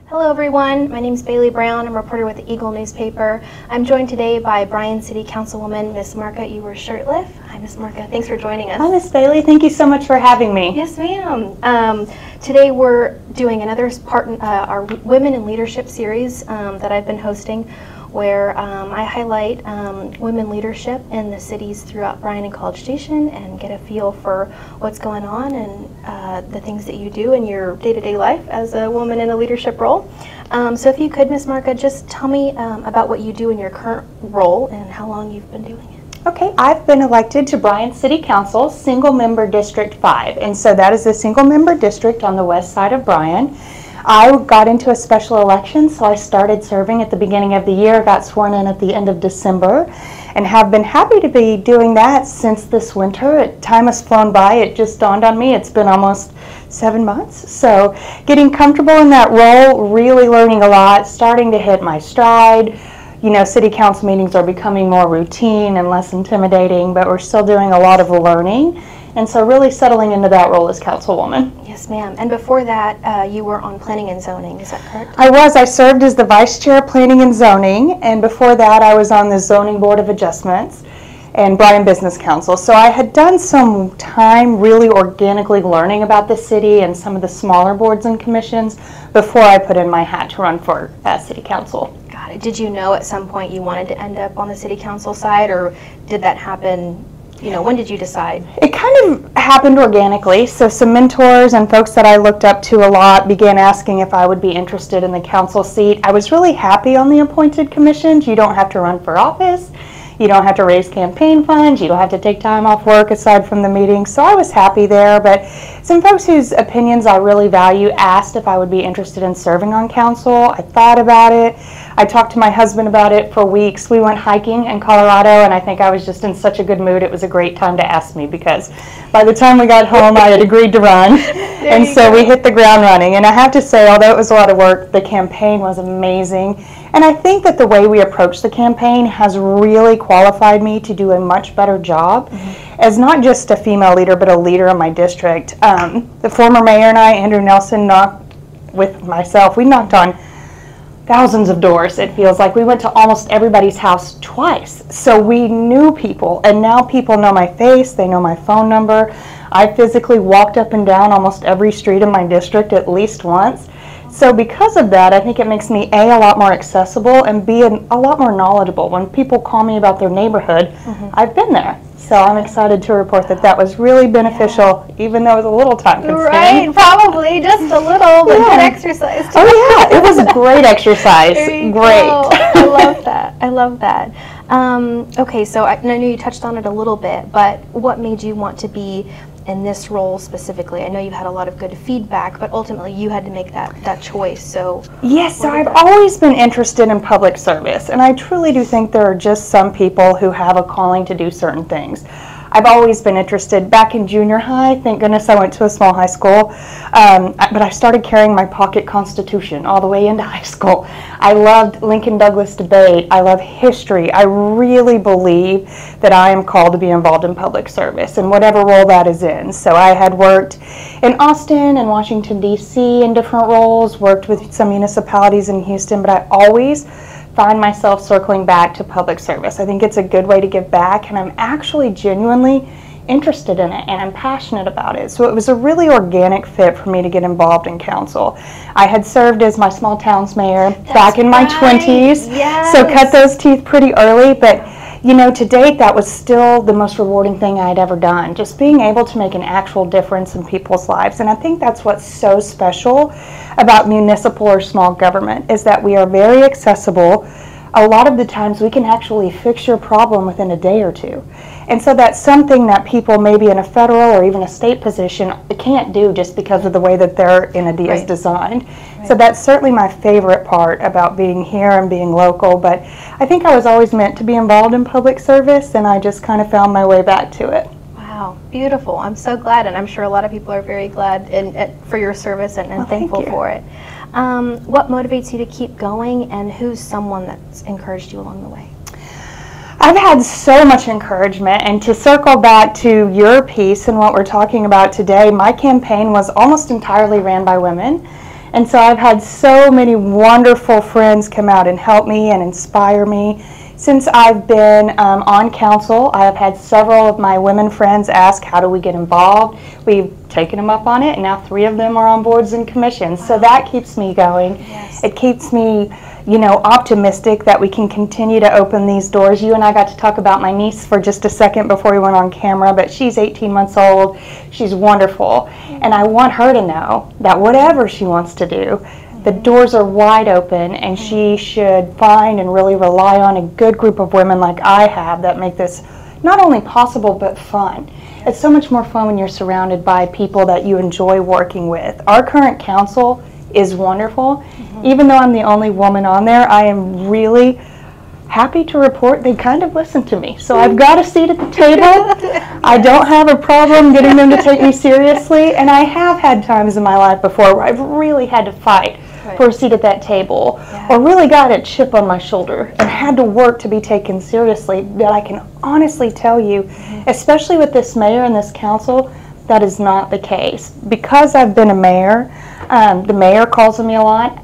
Hello everyone, my name is Bailey Brown. I'm a reporter with the Eagle newspaper. I'm joined today by Bryan City Councilwoman Miss Marca Ewers-Shurtleff. Hi Miss Marca, thanks for joining us. Hi Miss Bailey, thank you so much for having me. Yes ma'am. Today we're doing another part in our Women in Leadership series that I've been hosting, where I highlight women leadership in the cities throughout Bryan and College Station and get a feel for what's going on and the things that you do in your day-to-day life as a woman in a leadership role. So if you could, Ms. Marca, just tell me about what you do in your current role and how long you've been doing it. Okay, I've been elected to Bryan City Council, single member District 5, and so that is a single member district on the west side of Bryan. I got into a special election, so I started serving at the beginning of the year, got sworn in at the end of December, and have been happy to be doing that since this winter. Time has flown by. It just dawned on me it's been almost 7 months. So getting comfortable in that role, really learning a lot, starting to hit my stride. You know, city council meetings are becoming more routine and less intimidating, but we're still doing a lot of learning. And so really settling into that role as councilwoman. Yes, ma'am. And before that, you were on planning and zoning, is that correct? I was. I served as the vice chair of planning and zoning, and before that I was on the zoning board of adjustments and Bryan Business Council. So I had done some time really organically learning about the city and some of the smaller boards and commissions before I put in my hat to run for city council. Got it. Did you know at some point you wanted to end up on the city council side, or did that happen? You know, when did you decide? It kind of happened organically. So some mentors and folks that I looked up to a lot began asking if I would be interested in the council seat. I was really happy on the appointed commissions. You don't have to run for office. You don't have to raise campaign funds. You don't have to take time off work aside from the meetings. So I was happy there. But some folks whose opinions I really value asked if I would be interested in serving on council. I thought about it. I talked to my husband about it for weeks. We went hiking in Colorado, and I think I was just in such a good mood. It was a great time to ask me, because by the time we got home, I had agreed to run. And so we hit the ground running. And I have to say, although it was a lot of work, the campaign was amazing. And I think that the way we approach the campaign has really qualified me to do a much better job as not just a female leader, but a leader in my district. The former mayor and I, Andrew Nelson, we knocked on thousands of doors. It feels like we went to almost everybody's house twice. So we knew people, and now people know my face, they know my phone number. I physically walked up and down almost every street in my district at least once. So because of that, I think it makes me A, a lot more accessible, and B, a lot more knowledgeable. When people call me about their neighborhood, I've been there. So I'm excited to report that that was really beneficial, even though it was a little time consuming. Right, probably, just a little, but good exercise. Oh yeah, it was a great exercise. Great. I love that. I love that. Okay, so I know you touched on it a little bit, but what made you want to be in this role specifically? I know you've had a lot of good feedback, but ultimately you had to make that choice. So yes, so I've always been interested in public service, and I truly do think there are just some people who have a calling to do certain things. I've always been interested. Back in junior high, thank goodness I went to a small high school, but I started carrying my pocket Constitution all the way into high school. I loved Lincoln-Douglas debate. I love history. I really believe that I am called to be involved in public service in whatever role that is in. So I had worked in Austin and Washington, D.C. in different roles, worked with some municipalities in Houston, but I always find myself circling back to public service. I think it's a good way to give back, and I'm actually genuinely interested in it, and I'm passionate about it. So it was a really organic fit for me to get involved in council. I had served as my small town's mayor back in my 20s, so cut those teeth pretty early, but you know, to date, that was still the most rewarding thing I had ever done, just being able to make an actual difference in people's lives. And I think that's what's so special about municipal or small government, is that we are very accessible. A lot of the times we can actually fix your problem within a day or two. And so that's something that people maybe in a federal or even a state position can't do just because of the way that their entity is designed. So that's certainly my favorite part about being here and being local. But I think I was always meant to be involved in public service, and I just kind of found my way back to it. Wow, beautiful. I'm so glad, and I'm sure a lot of people are very glad for your service and thankful for it. What motivates you to keep going, and who's someone that's encouraged you along the way? I've had so much encouragement, and to circle back to your piece and what we're talking about today, my campaign was almost entirely ran by women. And so I've had so many wonderful friends come out and help me and inspire me. Since I've been on council, I have had several of my women friends ask, how do we get involved? We've taken them up on it, and now 3 of them are on boards and commissions. Wow. So that keeps me going. Yes. It keeps me, you know, optimistic that we can continue to open these doors. You and I got to talk about my niece for just a second before we went on camera, but she's 18 months old. She's wonderful. And I want her to know that whatever she wants to do, the doors are wide open, and she should find and really rely on a good group of women like I have that make this not only possible but fun. It's so much more fun when you're surrounded by people that you enjoy working with. Our current council is wonderful. Even though I'm the only woman on there, I am really happy to report they kind of listen to me. So I've got a seat at the table. I don't have a problem getting them to take me seriously, and I have had times in my life before where I've really had to fight for a seat at that table, or really got a chip on my shoulder and had to work to be taken seriously. That I can honestly tell you, especially with this mayor and this council, that is not the case. Because I've been a mayor, the mayor calls on me a lot,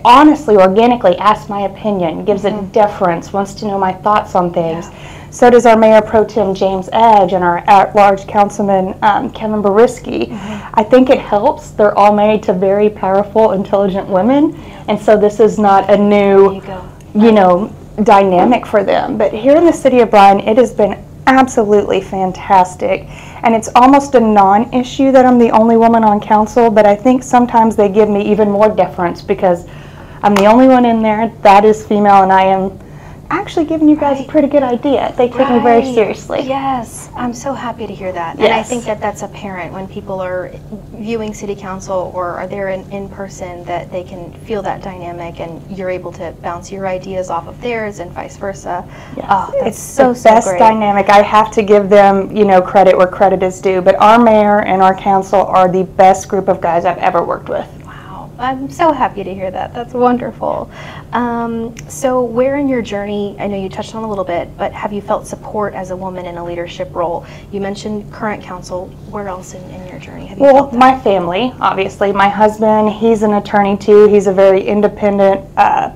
honestly, organically asks my opinion, gives it deference, wants to know my thoughts on things. So does our Mayor Pro Tem James Edge and our at-large Councilman Kevin Boriski. I think it helps. They're all married to very powerful, intelligent women, and so this is not a new, you know, dynamic for them. But here in the city of Bryan, it has been absolutely fantastic, and it's almost a non-issue that I'm the only woman on council, but I think sometimes they give me even more deference because I'm the only one in there that is female, and I am actually giving you guys a pretty good idea. They take me very seriously. Yes, I'm so happy to hear that. And I think that that's apparent when people are viewing city council or are there in person, that they can feel that dynamic and you're able to bounce your ideas off of theirs and vice versa. Yes. Oh, it's so best great. Dynamic. I have to give them, you know, credit where credit is due, but our mayor and our council are the best group of guys I've ever worked with. I'm so happy to hear that. That's wonderful. So where in your journey, I know you touched on a little bit, but have you felt support as a woman in a leadership role? You mentioned current council. Where else in your journey have you felt that? My family, obviously. My husband, he's an attorney too. He's a very independent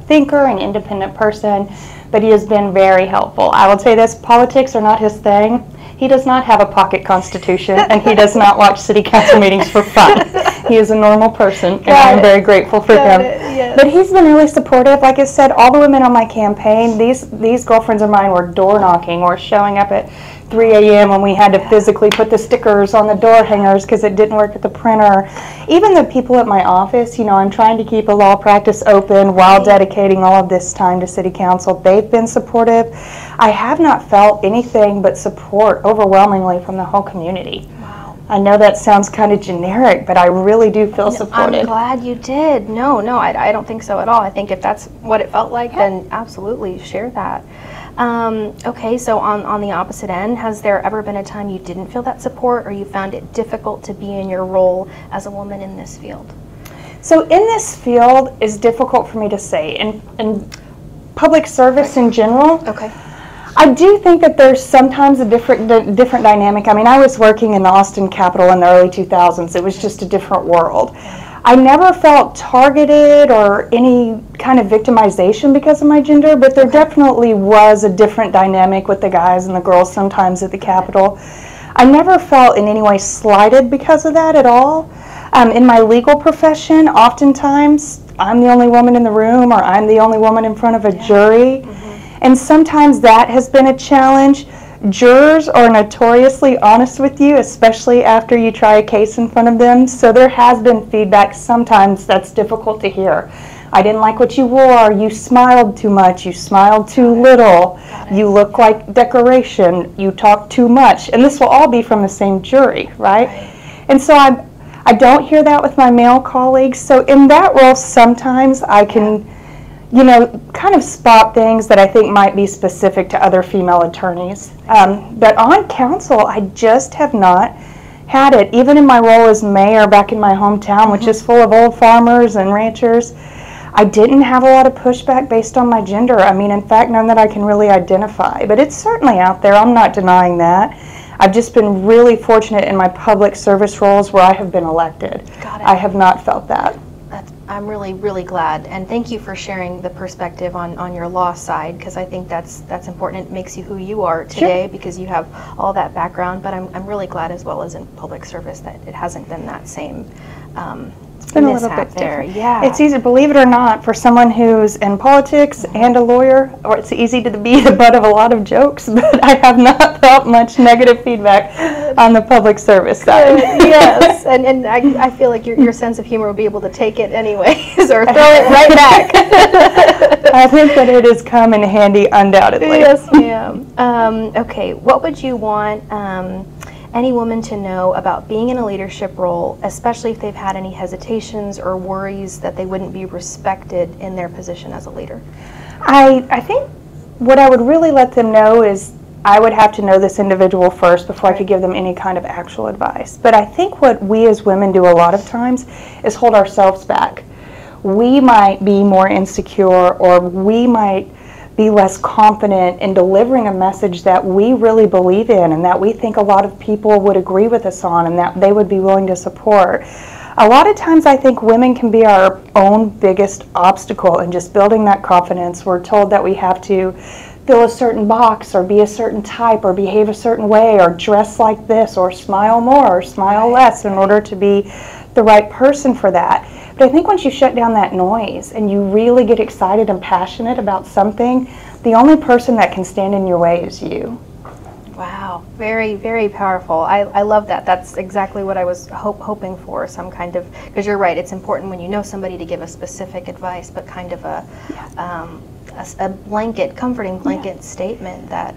thinker, an independent person, but he has been very helpful. I will say this, politics are not his thing. He does not have a pocket constitution, and he does not watch city council meetings for fun. He is a normal person, and I'm very grateful for him. Yes. But he's been really supportive. Like I said, all the women on my campaign, these girlfriends of mine were door knocking or showing up at 3 a.m. when we had to physically put the stickers on the door hangers because it didn't work at the printer. Even the people at my office, you know, I'm trying to keep a law practice open while dedicating all of this time to city council. They've been supportive. I have not felt anything but support overwhelmingly from the whole community. Wow. I know that sounds kind of generic, but I really do feel supported. I'm glad you did. No, I don't think so at all. I think if that's what it felt like, then absolutely share that. Okay, so on the opposite end, has there ever been a time you didn't feel that support or you found it difficult to be in your role as a woman in this field? So in this field is difficult for me to say. In public service in general, I do think that there's sometimes a different dynamic. I mean, I was working in the Austin Capitol in the early 2000s. It was just a different world. I never felt targeted or any kind of victimization because of my gender, but there definitely was a different dynamic with the guys and the girls sometimes at the Capitol. I never felt in any way slighted because of that at all. In my legal profession, oftentimes I'm the only woman in the room or I'm the only woman in front of a jury. And sometimes that has been a challenge. Jurors are notoriously honest with you, especially after you try a case in front of them. So there has been feedback sometimes that's difficult to hear. I didn't like what you wore, you smiled too much, you smiled too little, you look like decoration, you talk too much. And this will all be from the same jury, right? And so I don't hear that with my male colleagues. So in that role, sometimes I can, you know, kind of spot things that I think might be specific to other female attorneys. But on council, I just have not had it. Even in my role as mayor back in my hometown, which is full of old farmers and ranchers, I didn't have a lot of pushback based on my gender. I mean, in fact, none that I can really identify. But it's certainly out there. I'm not denying that. I've just been really fortunate in my public service roles where I have been elected. I have not felt that. I'm really, really glad, and thank you for sharing the perspective on your law side, because I think that's important. It makes you who you are today, sure, because you have all that background. But I'm really glad, as well as in public service, that it hasn't been that same. It's been a little bit there. different. Yeah. It's easy, believe it or not, for someone who's in politics and a lawyer, or it's easy to be the butt of a lot of jokes, but I have not felt much negative feedback on the public service side. Yes, and I feel like your sense of humor will be able to take it anyways, or throw it right back. I think that it has come in handy, undoubtedly. Yes, ma'am. Okay, what would you want any woman to know about being in a leadership role, especially if they've had any hesitations or worries that they wouldn't be respected in their position as a leader? I think what I would really let them know is I would have to know this individual first before I could give them any kind of actual advice. But I think what we as women do a lot of times is hold ourselves back. We might be more insecure, or we might be less confident in delivering a message that we really believe in and that we think a lot of people would agree with us on and that they would be willing to support. A lot of times I think women can be our own biggest obstacle in just building that confidence. We're told that we have to fill a certain box, or be a certain type, or behave a certain way, or dress like this, or smile more or smile less in order to be the right person for that. But I think once you shut down that noise and you really get excited and passionate about something, the only person that can stand in your way is you. Wow, very, very powerful. I love that. That's exactly what I was hoping for, some kind of, because you're right, it's important when you know somebody to give a specific advice, but kind of a blanket, comforting blanket statement that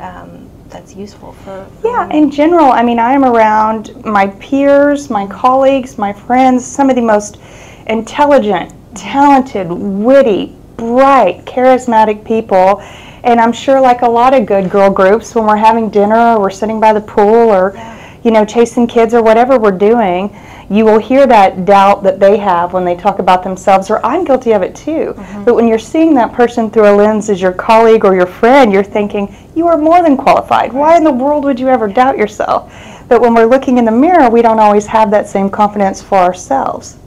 that's useful for women. In general, I mean, I am around my peers, my colleagues, my friends, some of the most intelligent, talented, witty, bright, charismatic people. And I'm sure, like a lot of good girl groups, when we're having dinner or we're sitting by the pool or chasing kids or whatever we're doing, you will hear that doubt that they have when they talk about themselves, or I'm guilty of it too. But when you're seeing that person through a lens as your colleague or your friend, you're thinking, you are more than qualified. Why in the world would you ever doubt yourself? But when we're looking in the mirror, we don't always have that same confidence for ourselves.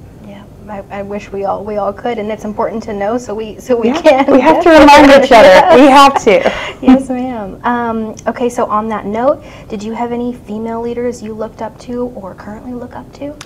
I wish we all could, and it's important to know so we can. We have to remind each other. Yes. We have to. Yes, ma'am. Okay, so on that note, did you have any female leaders you looked up to or currently look up to?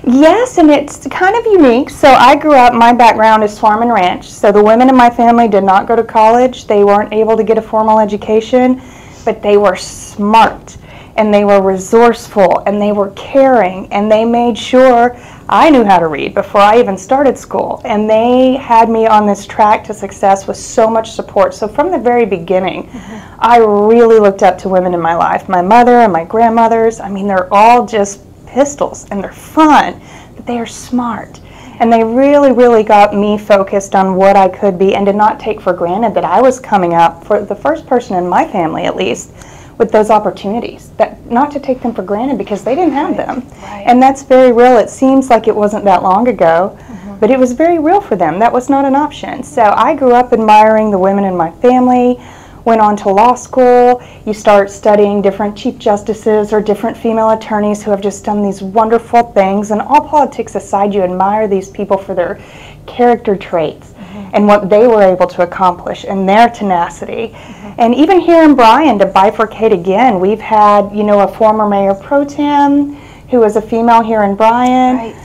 Yes, and it's kind of unique. So I grew up, my background is farm and ranch. So the women in my family did not go to college. They weren't able to get a formal education, but they were smart, and they were resourceful, and they were caring, and they made sure I knew how to read before I even started school. And they had me on this track to success with so much support. So from the very beginning, I really looked up to women in my life. My mother and my grandmothers, I mean, they're all just pistols, and they're fun, but they are smart. And they really, really got me focused on what I could be, and did not take for granted that I was coming up, for the first person in my family at least, with those opportunities, that not to take them for granted because they didn't have them. And that's very real. It seems like it wasn't that long ago, but it was very real for them. That was not an option. So I grew up admiring the women in my family, went on to law school. You start studying different chief justices or different female attorneys who have just done these wonderful things, and all politics aside, you admire these people for their character traits and what they were able to accomplish and their tenacity. And even here in Bryan, to bifurcate again, we've had, a former mayor pro tem who is a female here in Bryan.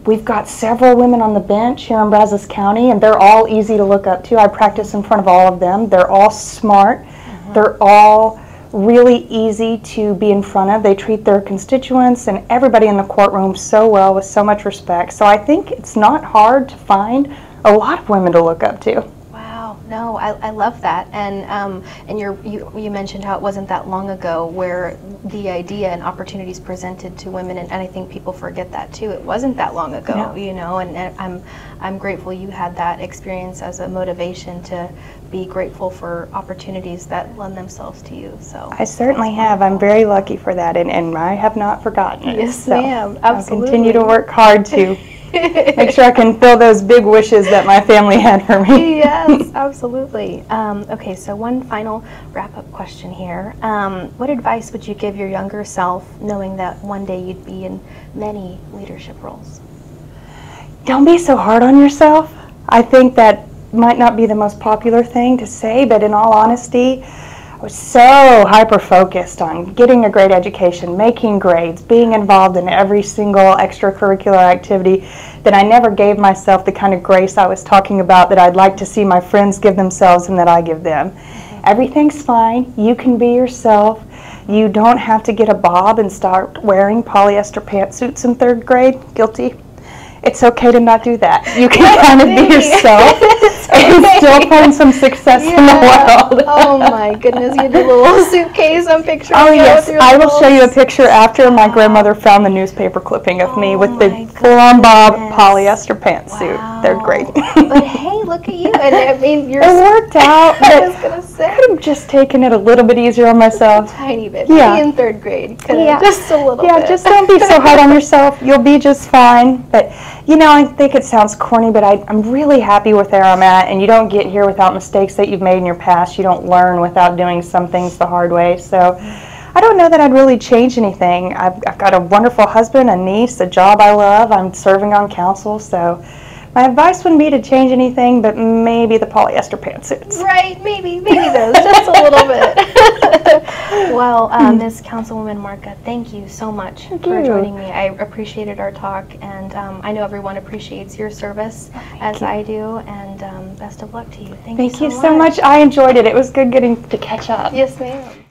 We've got several women on the bench here in Brazos County, and they're all easy to look up to. I practice in front of all of them. They're all smart. They're all really easy to be in front of. They treat their constituents and everybody in the courtroom so well, with so much respect. So I think it's not hard to find a lot of women to look up to. Wow, no, I love that. And you mentioned how it wasn't that long ago where the idea and opportunities presented to women, and I think people forget that too. It wasn't that long ago, and I'm grateful you had that experience as a motivation to be grateful for opportunities that lend themselves to you. So I certainly have. I'm very lucky for that, and I have not forgotten it. Yes, ma'am. Absolutely. I'll continue to work hard to make sure I can fill those big wishes that my family had for me. Yes, absolutely. Okay, so one final wrap-up question here. What advice would you give your younger self, knowing that one day you'd be in many leadership roles? don't be so hard on yourself. I think that might not be the most popular thing to say, but in all honesty, I was so hyper-focused on getting a great education, making grades, being involved in every single extracurricular activity that I never gave myself the kind of grace I was talking about that I'd like to see my friends give themselves and that I give them. Everything's fine. You can be yourself. You don't have to get a bob and start wearing polyester pantsuits in 3rd grade. Guilty. It's okay to not do that. You can kind of be yourself and still find some success in the world. Oh my goodness, you did a little suitcase I'm picturing. Oh yes, I will show you a picture after. My grandmother found the newspaper clipping of me with the full-on bob polyester pantsuit. Wow. 3rd grade. But hey, look at you. And I mean, you're It worked out. I was going to say. I could have just taken it a little bit easier on myself. Tiny bit. Yeah. Maybe in 3rd grade. Yeah. Just a little bit. Yeah, just don't be so hard on yourself. You'll be just fine. But, you know, I think it sounds corny, but I'm really happy with where I'm at. And you don't get here without mistakes that you've made in your past. You don't learn without doing some things the hard way. So I don't know that I'd really change anything. I've got a wonderful husband, a niece, a job I love. I'm serving on council. So my advice wouldn't be to change anything, but maybe the polyester pantsuits. Right, maybe those, just a little bit. Well, Ms. Councilwoman Marca, thank you so much for joining me. I appreciated our talk, and I know everyone appreciates your service as I do, and best of luck to you. Thank you so much. I enjoyed it. It was good getting to catch up. Yes, ma'am.